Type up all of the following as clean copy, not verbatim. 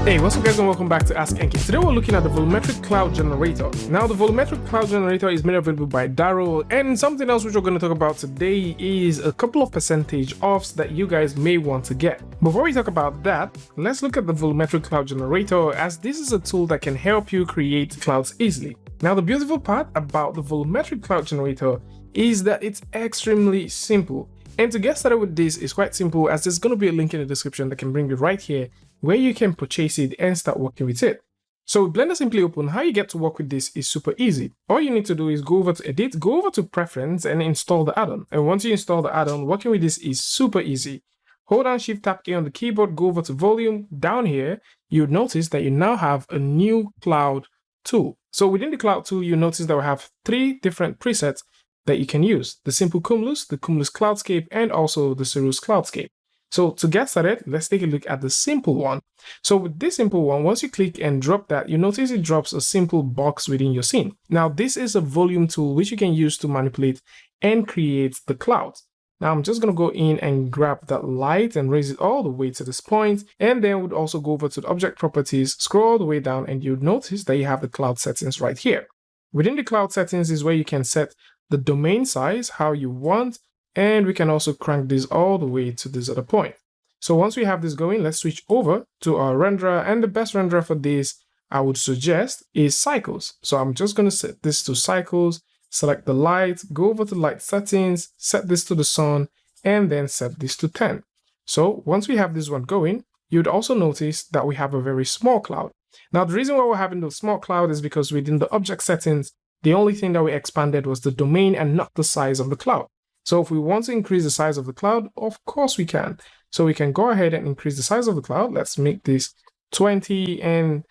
Hey, what's up guys and welcome back to askNK. Today we're looking at the Volumetric Cloud Generator. Now the Volumetric Cloud Generator is made available by Darrow, and something else which we're going to talk about today is a couple of percentage offs that you guys may want to get. Before we talk about that, let's look at the Volumetric Cloud Generator, as this is a tool that can help you create clouds easily. Now the beautiful part about the Volumetric Cloud Generator is that it's extremely simple. And to get started with this is quite simple, as there's going to be a link in the description that can bring you right here where you can purchase it and start working with it. So with Blender Simply Open, how you get to work with this is super easy. All you need to do is go over to Edit, go over to Preference and install the add-on. And once you install the add-on, working with this is super easy. Hold down Shift Tap A on the keyboard, go over to Volume. Down here, you'll notice that you now have a new cloud tool. So within the cloud tool, you notice that we have 3 different presets that you can use: the simple Cumulus, the Cumulus Cloudscape, and also the Cirrus Cloudscape. So to get started, let's take a look at the simple one. So with this simple one, once you click and drop that, you notice it drops a simple box within your scene. Now this is a volume tool which you can use to manipulate and create the clouds. Now I'm just going to go in and grab that light and raise it all the way to this point, and then we'd also go over to the object properties, scroll all the way down, and you'd notice that you have the cloud settings right here. Within the cloud settings is where you can set the domain size how you want, and we can also crank this all the way to this other point. So once we have this going, let's switch over to our renderer, and the best renderer for this I would suggest is cycles. So I'm just going to set this to cycles, select the light, go over to light settings, set this to the sun, and then set this to 10. So once we have this one going, you'd also notice that we have a very small cloud. Now the reason why we're having the small cloud is because within the object settings, the only thing that we expanded was the domain and not the size of the cloud. So if we want to increase the size of the cloud, of course we can. So we can go ahead and increase the size of the cloud. Let's make this 20, and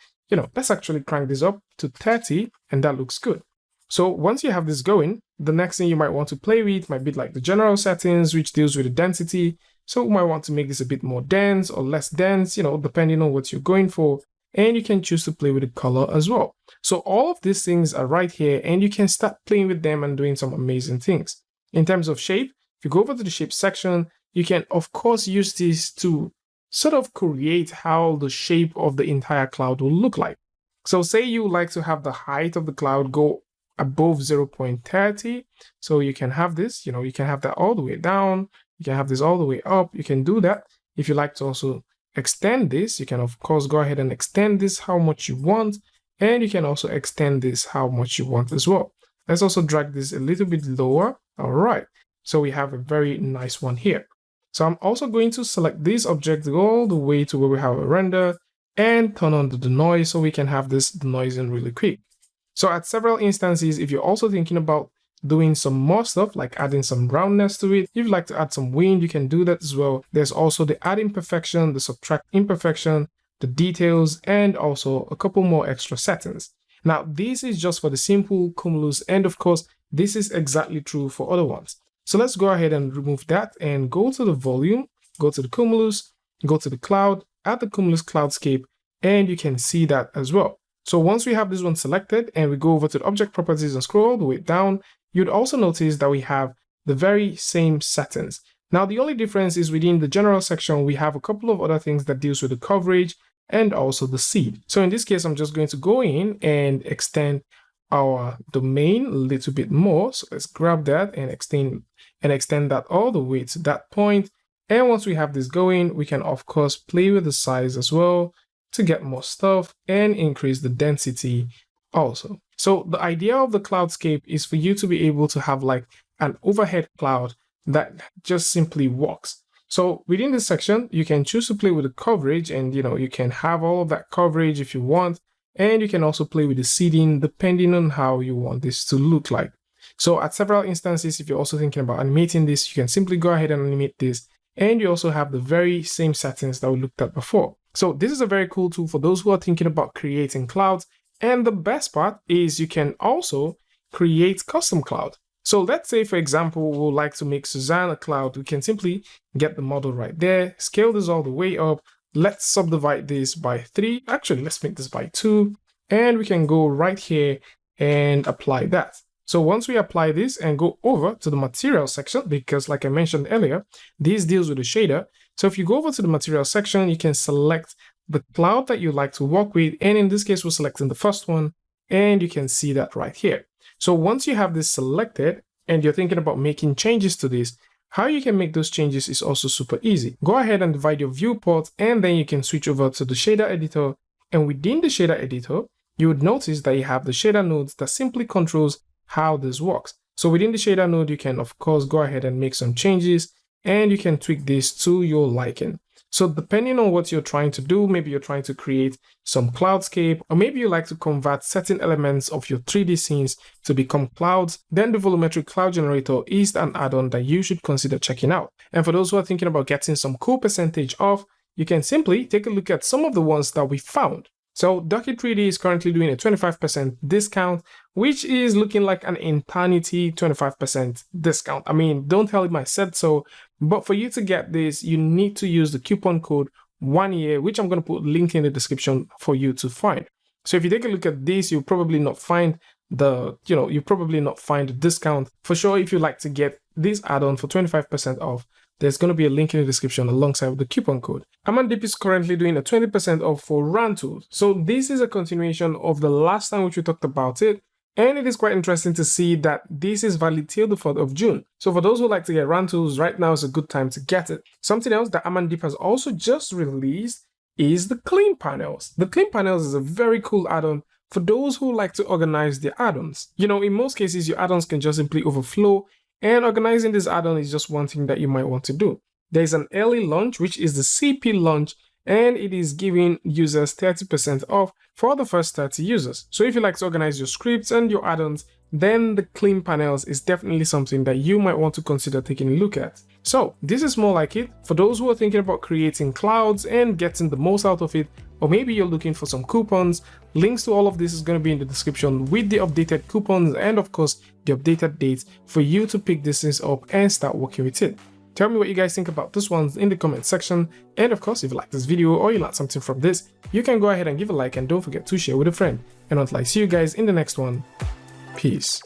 let's actually crank this up to 30, and that looks good. So once you have this going, the next thing you might want to play with might be like the general settings, which deals with the density. So we might want to make this a bit more dense or less dense, depending on what you're going for. And you can choose to play with the color as well. So all of these things are right here, and you can start playing with them and doing some amazing things. In terms of shape, if you go over to the shape section, you can of course use this to sort of create how the shape of the entire cloud will look like. So say you like to have the height of the cloud go above 0.30. So you can have this, you can have that all the way down. You can have this all the way up. You can do that. If you like to also extend this, you can of course go ahead and extend this how much you want. And you can also extend this how much you want as well. Let's also drag this a little bit lower. All right, so we have a very nice one here. So I'm also going to select this object, go all the way to where we have a render, and turn on the denoise so we can have this denoising really quick. So at several instances, if you're also thinking about doing some more stuff like adding some roundness to it, if you'd like to add some wind, you can do that as well. There's also the add imperfection, the subtract imperfection, the details, and also a couple more extra settings. Now, this is just for the simple Cumulus, and of course, this is exactly true for other ones. So let's go ahead and remove that and go to the volume, go to the Cumulus, go to the cloud, add the Cumulus Cloudscape, and you can see that as well. So once we have this one selected and we go over to the object properties and scroll all the way down, you'd also notice that we have the very same settings. Now, the only difference is within the general section, we have a couple of other things that deals with the coverage and also the seed. So in this case, I'm just going to go in and extend our domain a little bit more. So let's grab that and extend that all the way to that point. And once we have this going, we can of course play with the size as well to get more stuff and increase the density also. So the idea of the cloudscape is for you to be able to have like an overhead cloud that just simply walks. So within this section, you can choose to play with the coverage, and you can have all of that coverage if you want. And you can also play with the seeding depending on how you want this to look like. So at several instances, if you're also thinking about animating this, you can simply go ahead and animate this. And you also have the very same settings that we looked at before. So this is a very cool tool for those who are thinking about creating clouds. And the best part is you can also create custom cloud. So let's say, for example, we would like to make Suzanne a cloud. We can simply get the model right there, scale this all the way up. Let's subdivide this by 3. Actually, let's make this by 2. And we can go right here and apply that. So once we apply this and go over to the material section, because like I mentioned earlier, this deals with the shader. So if you go over to the material section, you can select the cloud that you like to work with. And in this case, we're selecting the first one, and you can see that right here. So once you have this selected and you're thinking about making changes to this, how you can make those changes is also super easy. Go ahead and divide your viewport, and then you can switch over to the shader editor. And within the shader editor, you would notice that you have the shader nodes that simply controls how this works. So within the shader node, you can of course go ahead and make some changes, and you can tweak this to your liking. So depending on what you're trying to do, maybe you're trying to create some cloudscape, or maybe you like to convert certain elements of your 3D scenes to become clouds, then the Volumetric Cloud Generator is an add-on that you should consider checking out. And for those who are thinking about getting some cool percentage off, you can simply take a look at some of the ones that we found. So Ducky 3D is currently doing a 25% discount, which is looking like an eternity 25% discount. I mean, don't tell him I said so, but for you to get this, you need to use the coupon code 1year, which I'm going to put a link in the description for you to find. So if you take a look at this, you'll probably not find the discount. For sure, if you like to get this add-on for 25% off, there's going to be a link in the description alongside with the coupon code. askNK is currently doing a 20% off for run tools. So this is a continuation of the last time which we talked about it. And it is quite interesting to see that this is valid till the 4th of June. So for those who like to get run tools, right now is a good time to get it. Something else that askNK has also just released is the clean panels. The clean panels is a very cool add-on for those who like to organize their add-ons. You know, in most cases, your add-ons can just simply overflow, and organizing this add-on is just one thing that you might want to do. There's an early launch, which is the CP launch, and it is giving users 30% off for the first 30 users. So if you like to organize your scripts and your add-ons, then the clean panels is definitely something that you might want to consider taking a look at. So this is more like it for those who are thinking about creating clouds and getting the most out of it, or maybe you're looking for some coupons. Links to all of this is going to be in the description with the updated coupons and of course the updated dates for you to pick this things up and start working with it. Tell me what you guys think about this one in the comment section, and of course if you like this video or you learned something from this, you can go ahead and give a like, and don't forget to share with a friend. And until I see you guys in the next one, peace.